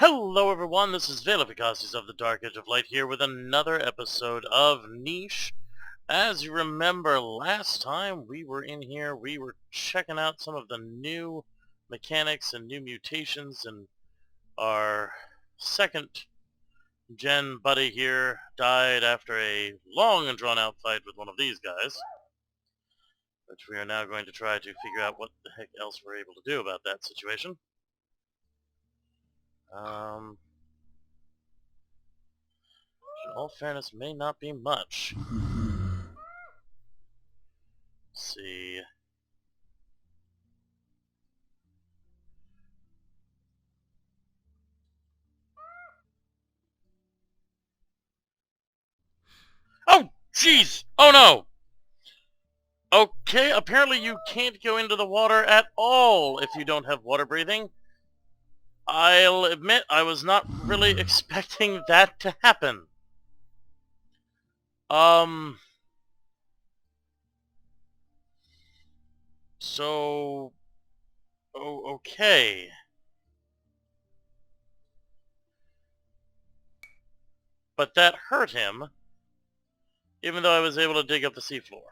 Hello everyone, this is Vacosties of the Dark Edge of Light here with another episode of Niche. As you remember, last time we were in here, we were checking out some of the new mechanics and new mutations, and our second gen buddy here died after a long and drawn out fight with one of these guys, which we are now going to try to figure out what the heck else we're able to do about that situation. In all fairness, may not be much. Let's see. Oh, jeez! Oh no! Okay, apparently you can't go into the water at all if you don't have water breathing. I'll admit I was not really expecting that to happen. So... Oh, okay. But that hurt him, even though I was able to dig up the seafloor.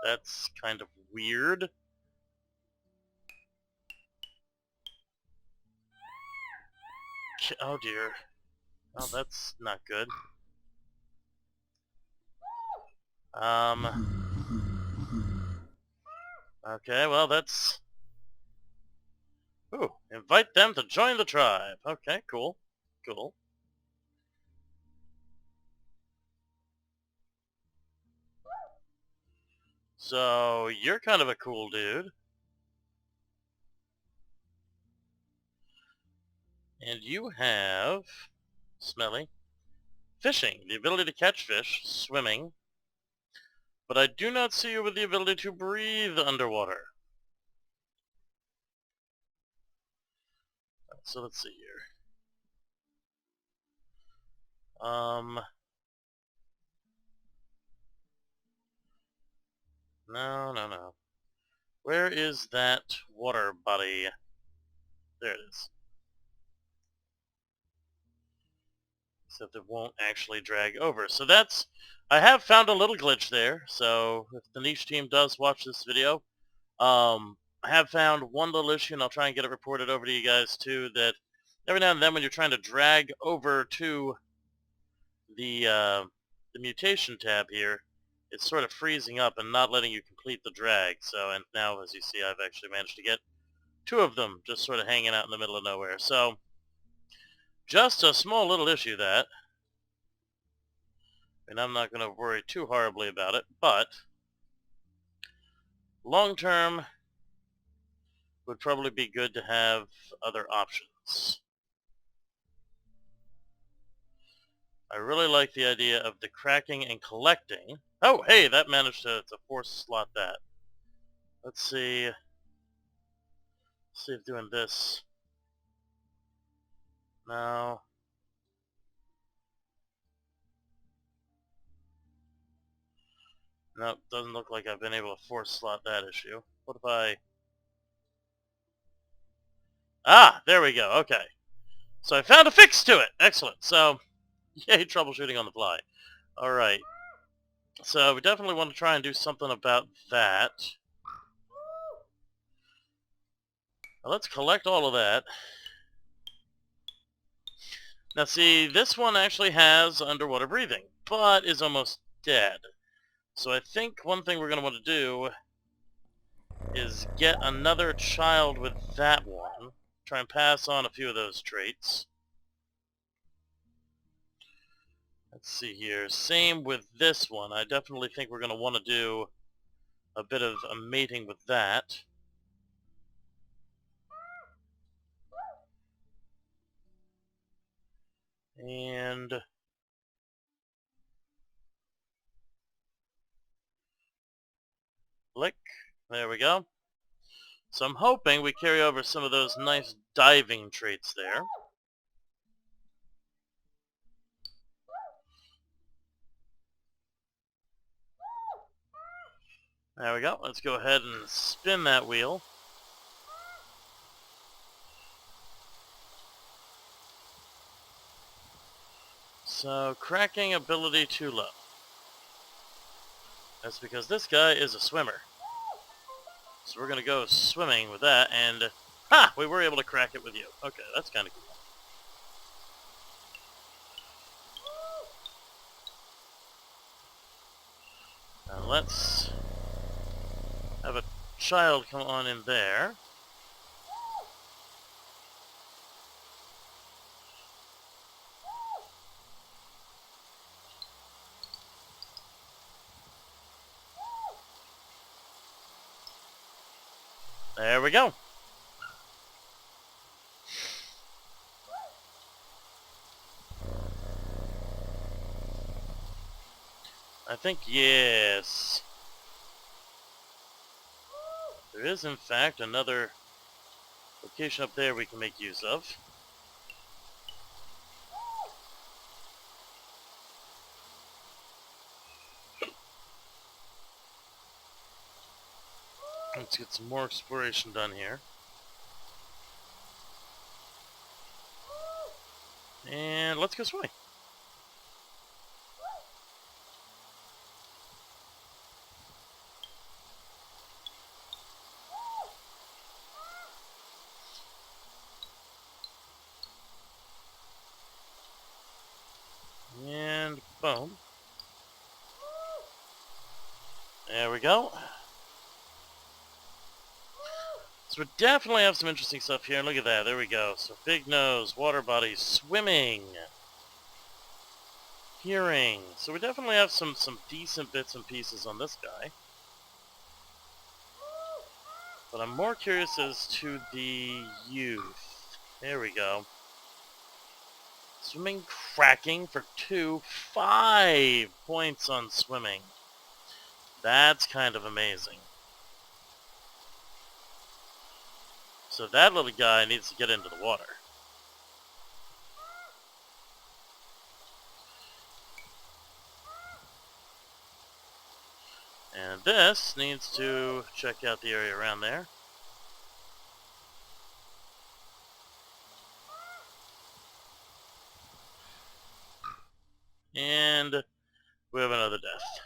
That's kind of weird. Oh dear. Oh, that's not good. Okay, well that's... Ooh, invite them to join the tribe. Okay, cool. Cool. So, you're kind of a cool dude. And you have... Smelly. Fishing, the ability to catch fish, swimming. But I do not see you with the ability to breathe underwater. So let's see here. No. Where is that water body? There it is. Except it won't actually drag over. So that's... I have found a little glitch there, so if the niche team does watch this video, I have found one little issue, and I'll try and get it reported over to you guys too, that every now and then when you're trying to drag over to the mutation tab here, it's sort of freezing up and not letting you complete the drag. So, and now as you see, I've actually managed to get two of them just sort of hanging out in the middle of nowhere. So, just a small little issue that, and I'm not going to worry too horribly about it, but long term would probably be good to have other options. I really like the idea of the cracking and collecting. Oh, hey, that managed to force slot that. Let's see. See if doing this. No. Nope, doesn't look like I've been able to force slot that issue. What if I... Ah, there we go, okay. So I found a fix to it! Excellent, so... Yay, troubleshooting on the fly. Alright. So we definitely want to try and do something about that. Now let's collect all of that. Now see, this one actually has underwater breathing, but is almost dead. So I think one thing we're going to want to do is get another child with that one. Try and pass on a few of those traits. Let's see here. Same with this one. I definitely think we're going to want to do a bit of a mating with that. And... Lick. There we go. So I'm hoping we carry over some of those nice diving traits there. There we go. Let's go ahead and spin that wheel. So, cracking ability too low. That's because this guy is a swimmer. So we're going to go swimming with that, and... Ha! We were able to crack it with you. Okay, that's kind of cool. Now let's have a child come on in there. There we go. I think, yes. There is, in fact, another location up there we can make use of. Let's get some more exploration done here. And let's go swimming. And boom. There we go. So we definitely have some interesting stuff here. Look at that. There we go. So big nose, water body, swimming, hearing. So we definitely have some decent bits and pieces on this guy. But I'm more curious as to the youth. There we go. Swimming, cracking for 2, 5 points on swimming. That's kind of amazing. So that little guy needs to get into the water. And this needs to check out the area around there. And we have another death.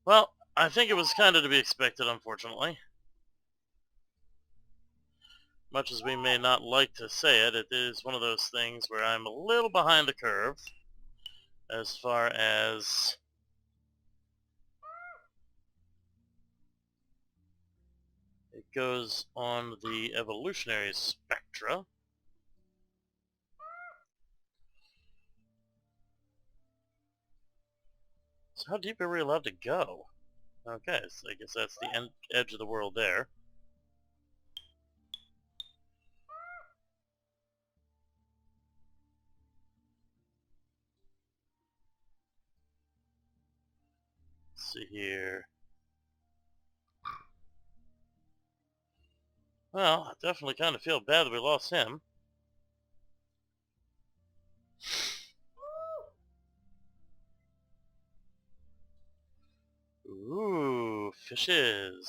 Well, I think it was kind of to be expected, unfortunately. Much as we may not like to say it, it is one of those things where I'm a little behind the curve as far as it goes on the evolutionary spectra. So how deep are we allowed to go? Okay, so I guess that's the edge of the world there. Let's see here. Well, I definitely kind of feel bad that we lost him. Ooh, fishes.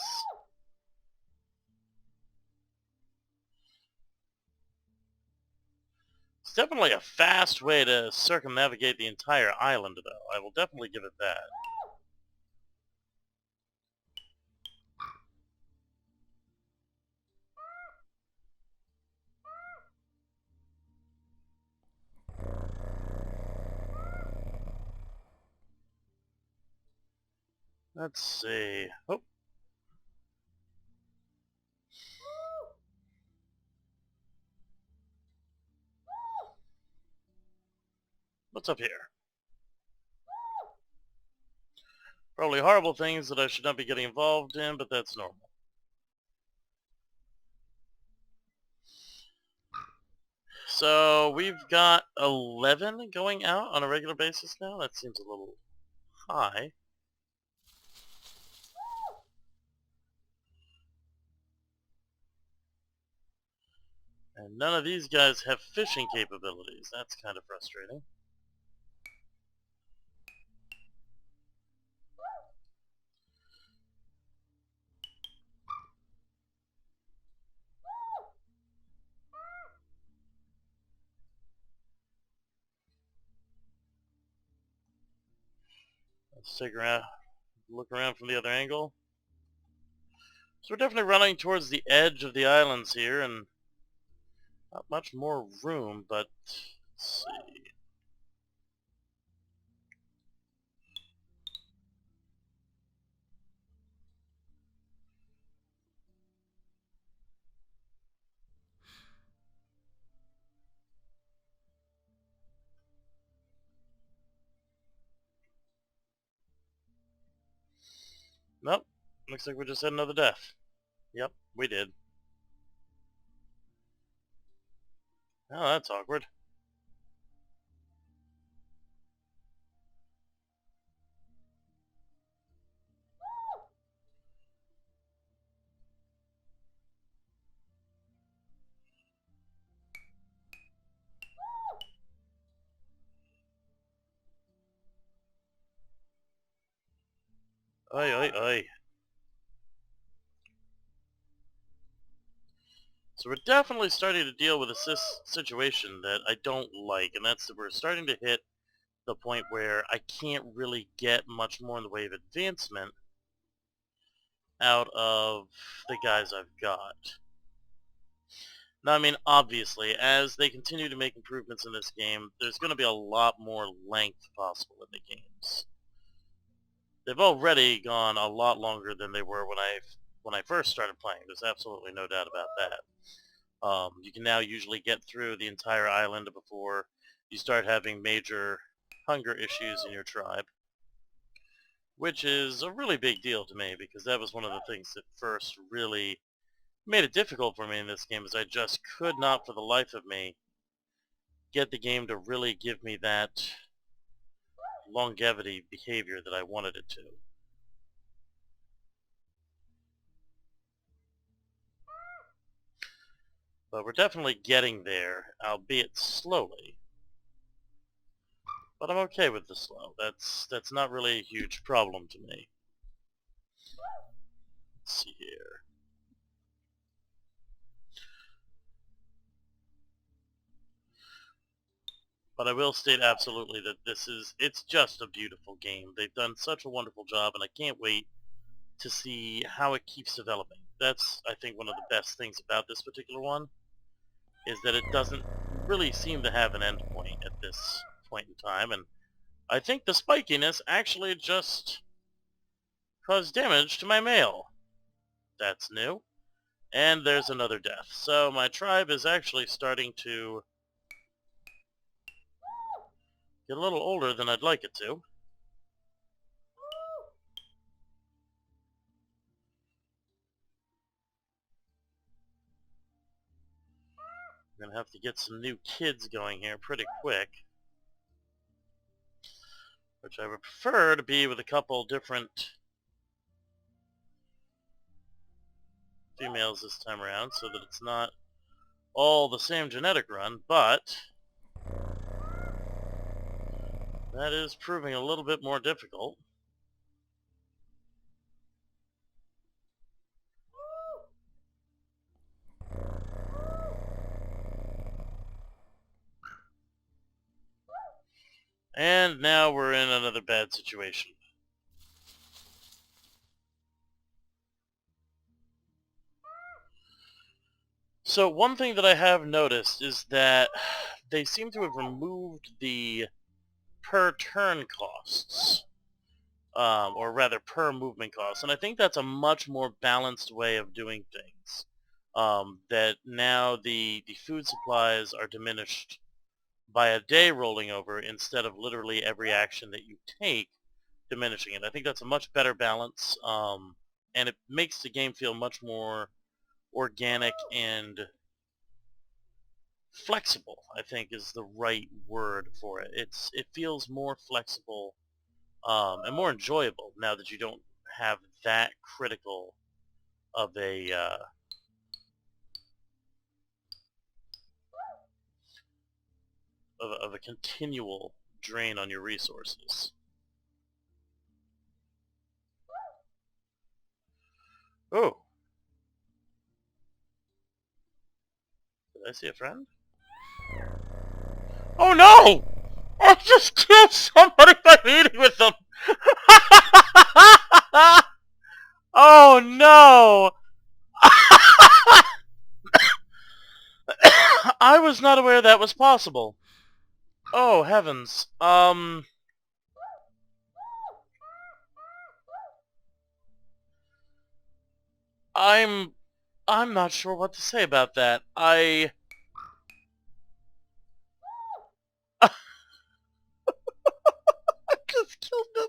It's definitely a fast way to circumnavigate the entire island, though. I will definitely give it that. Let's see. Oh. What's up here? Probably horrible things that I should not be getting involved in, but that's normal. So we've got 11 going out on a regular basis now. That seems a little high. And none of these guys have fishing capabilities. That's kind of frustrating. Let's take around, look around from the other angle. So we're definitely running towards the edge of the islands here, and not much more room, but let's see. Nope. Looks like we just had another death. Yep, we did. Oh, that's awkward. Oi, oi, oi. So we're definitely starting to deal with a situation that I don't like, and that's that we're starting to hit the point where I can't really get much more in the way of advancement out of the guys I've got. Now, I mean, obviously, as they continue to make improvements in this game, there's going to be a lot more length possible in the games. They've already gone a lot longer than they were when I first started playing. There's absolutely no doubt about that. You can now usually get through the entire island before you start having major hunger issues in your tribe, which is a really big deal to me because that was one of the things that first really made it difficult for me in this game, is I just could not for the life of me get the game to really give me that longevity behavior that I wanted it to. But we're definitely getting there, albeit slowly. But I'm okay with the slow. That's not really a huge problem to me. Let's see here. But I will state absolutely that it's just a beautiful game. They've done such a wonderful job, and I can't wait to see how it keeps developing. That's, I think, one of the best things about this particular one, is that it doesn't really seem to have an end point at this point in time, and I think the spikiness actually just caused damage to my mail. That's new. And there's another death. So my tribe is actually starting to get a little older than I'd like it to. I'm going to have to get some new kids going here pretty quick, which I would prefer to be with a couple different females this time around so that it's not all the same genetic run, but that is proving a little bit more difficult. And now we're in another bad situation. So one thing that I have noticed is that they seem to have removed the per turn costs, or rather per movement costs, and I think that's a much more balanced way of doing things. That now the food supplies are diminished by a day rolling over instead of literally every action that you take diminishing it. I think that's a much better balance, and it makes the game feel much more organic and flexible, I think is the right word for it. It feels more flexible, and more enjoyable now that you don't have that critical of of a continual drain on your resources. Oh, did I see a friend? Oh no! I just killed somebody by eating with them! Oh no! I was not aware that was possible. Oh heavens. I'm not sure what to say about that. I just killed them.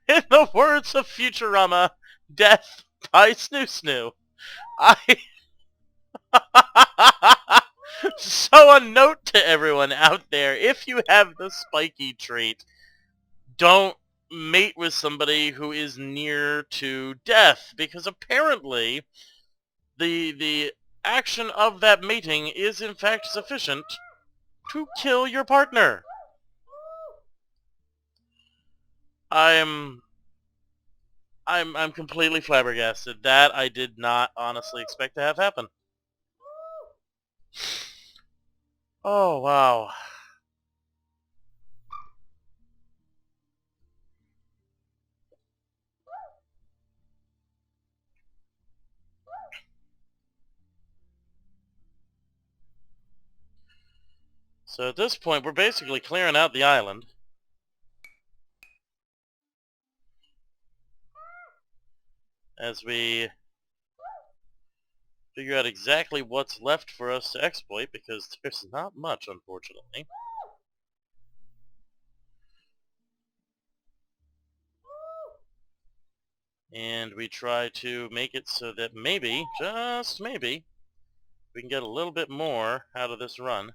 In the words of Futurama, death by Snoo Snoo. I So a note to everyone out there, if you have the Spiky trait, don't mate with somebody who is near to death, because apparently the action of that mating is in fact sufficient to kill your partner. I'm completely flabbergasted. That I did not honestly expect to have happen. Oh wow. So at this point we're basically clearing out the island. As we figure out exactly what's left for us to exploit, because there's not much, unfortunately. And we try to make it so that maybe, just maybe, we can get a little bit more out of this run.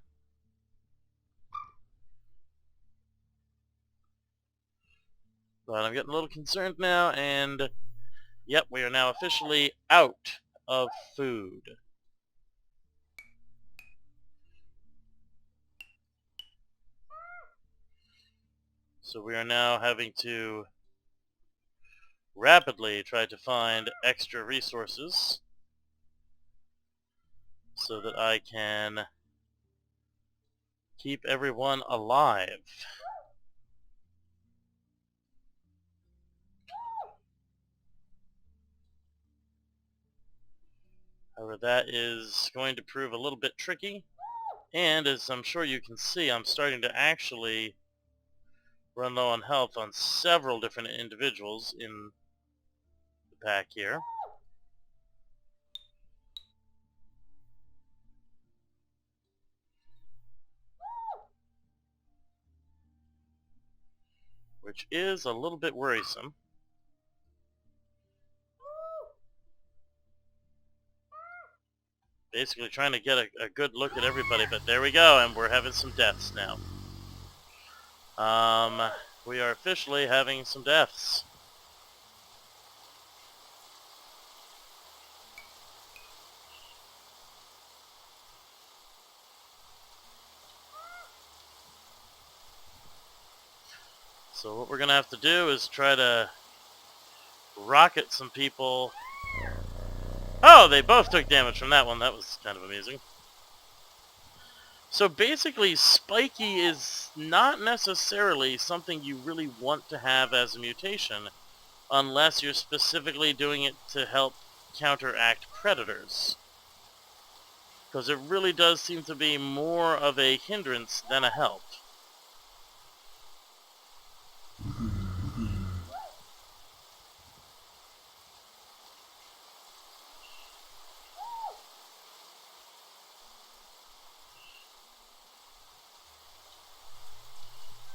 But I'm getting a little concerned now, and yep, we are now officially out of food. So we are now having to rapidly try to find extra resources so that I can keep everyone alive. However, that is going to prove a little bit tricky, and as I'm sure you can see, I'm starting to actually run low on health on several different individuals in the pack here. Which is a little bit worrisome. Basically trying to get a good look at everybody, but there we go, and we're having some deaths now. We are officially having some deaths. So what we're going to have to do is try to rocket some people. Oh, they both took damage from that one. That was kind of amusing. So basically, Spiky is not necessarily something you really want to have as a mutation, unless you're specifically doing it to help counteract predators. Because it really does seem to be more of a hindrance than a help.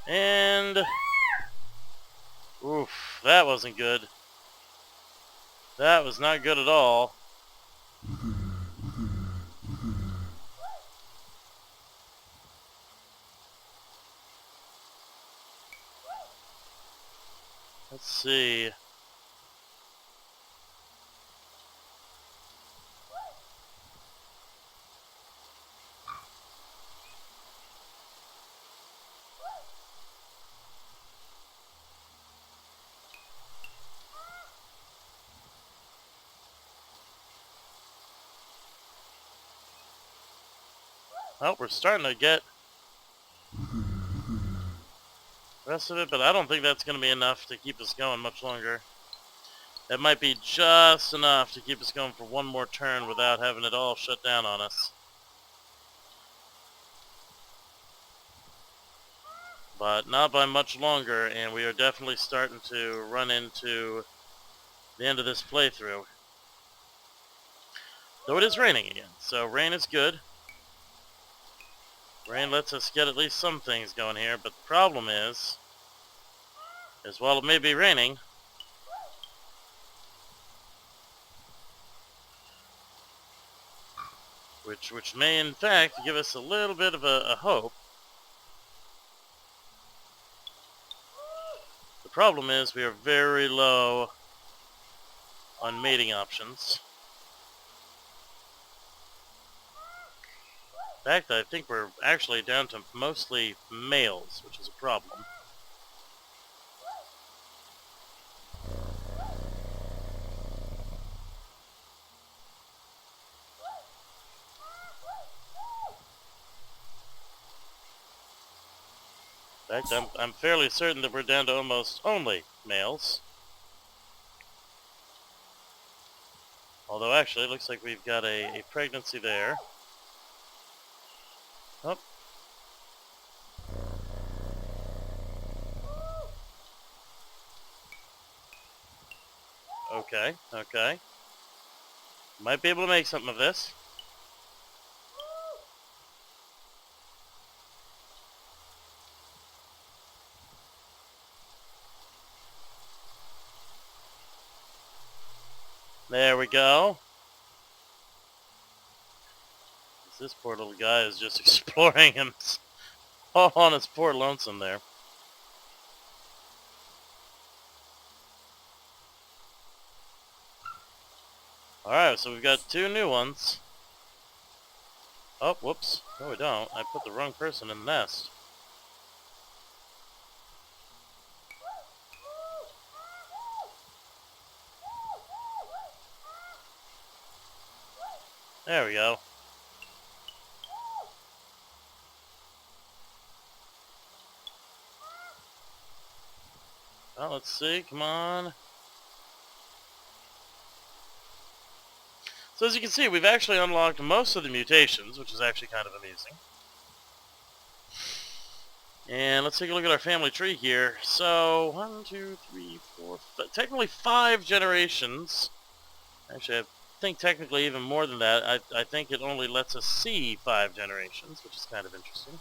And oof, that wasn't good. That was not good at all. Let's see. Well, we're starting to get... rest of it, but I don't think that's going to be enough to keep us going much longer. That might be just enough to keep us going for one more turn without having it all shut down on us. But not by much longer, and we are definitely starting to run into the end of this playthrough. Though it is raining again, so rain is good. Rain lets us get at least some things going here, but the problem is while it may be raining, which may in fact give us a little bit of a hope. The problem is we are very low on mating options. In fact, I think we're actually down to mostly males, which is a problem. In fact, I'm fairly certain that we're down to almost only males. Although actually, it looks like we've got a pregnancy there. Oh. Okay, okay. Might be able to make something of this. There we go. This poor little guy is just exploring him all on his poor lonesome there. Alright, so we've got 2 new ones. Oh, whoops. No, we don't. I put the wrong person in the nest. There we go. Well, let's see. Come on. So as you can see, we've actually unlocked most of the mutations, which is actually kind of amusing. And let's take a look at our family tree here. So, 1, 2, 3, 4, technically 5 generations. Actually, I think technically even more than that. I think it only lets us see 5 generations, which is kind of interesting.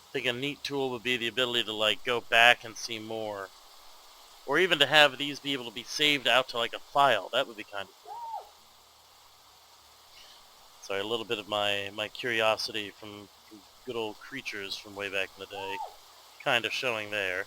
I think a neat tool would be the ability to like go back and see more. Or even to have these be able to be saved out to like a file. That would be kind of cool. Sorry, a little bit of my curiosity from good old creatures from way back in the day kind of showing there.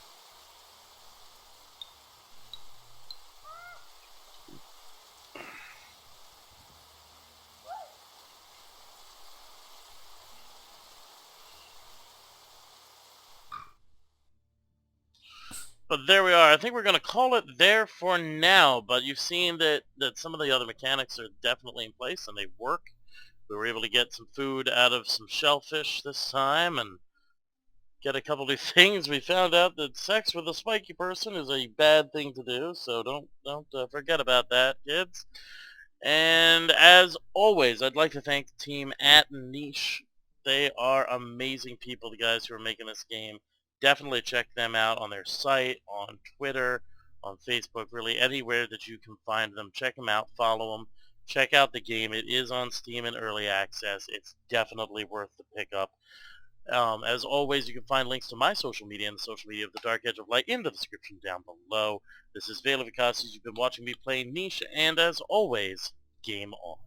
But there we are. I think we're going to call it there for now, but you've seen that some of the other mechanics are definitely in place and they work. We were able to get some food out of some shellfish this time and get a couple new things. We found out that sex with a spiky person is a bad thing to do, so don't forget about that, kids. And as always, I'd like to thank the team at Niche. They are amazing people, the guys who are making this game. Definitely check them out on their site, on Twitter, on Facebook, really anywhere that you can find them. Check them out, follow them, check out the game. It is on Steam in early access. It's definitely worth the pickup. As always, you can find links to my social media and the social media of the Dark Edge of Light in the description down below. This is Vacosties. You've been watching me play Niche, and as always, game on.